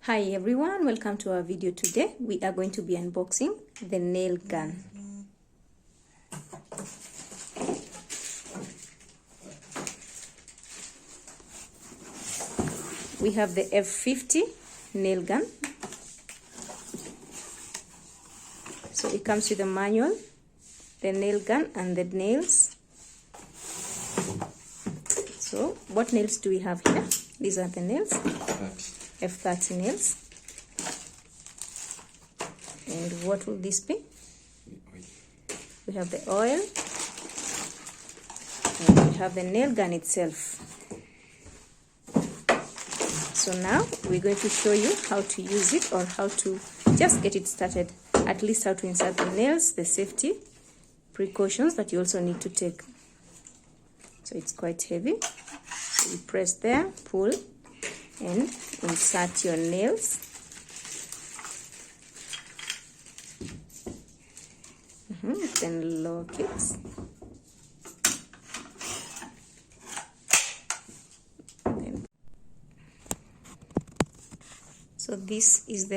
Hi everyone, welcome to our video. Today we are going to be unboxing the nail gun. We have the F50 nail gun. So it comes with a manual, the nail gun and the nails. So what nails do we have here? These are the nails. F30 nails. And what will this be? We have the oil and we have the nail gun itself. So now we're going to show you how to use it, or how to just get it started, at least how to insert the nails, the safety precautions that you also need to take. So it's quite heavy. So you press there, pull and insert your nails. Then lock it. So this is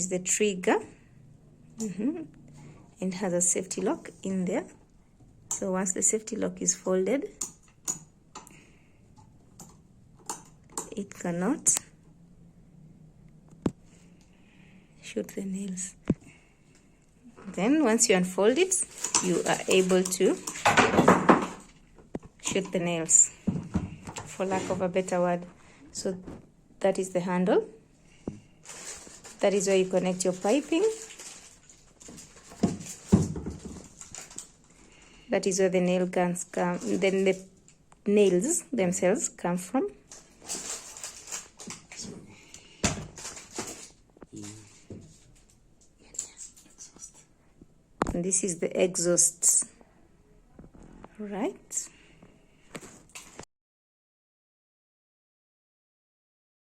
the trigger, and has a safety lock in there. So once the safety lock is folded, it cannot shoot the nails. Then once you unfold it, you are able to shoot the nails, for lack of a better word. So that is the handle. That is where you connect your piping. That is where the nail guns come, then the nails themselves come from. And this is the exhaust, right?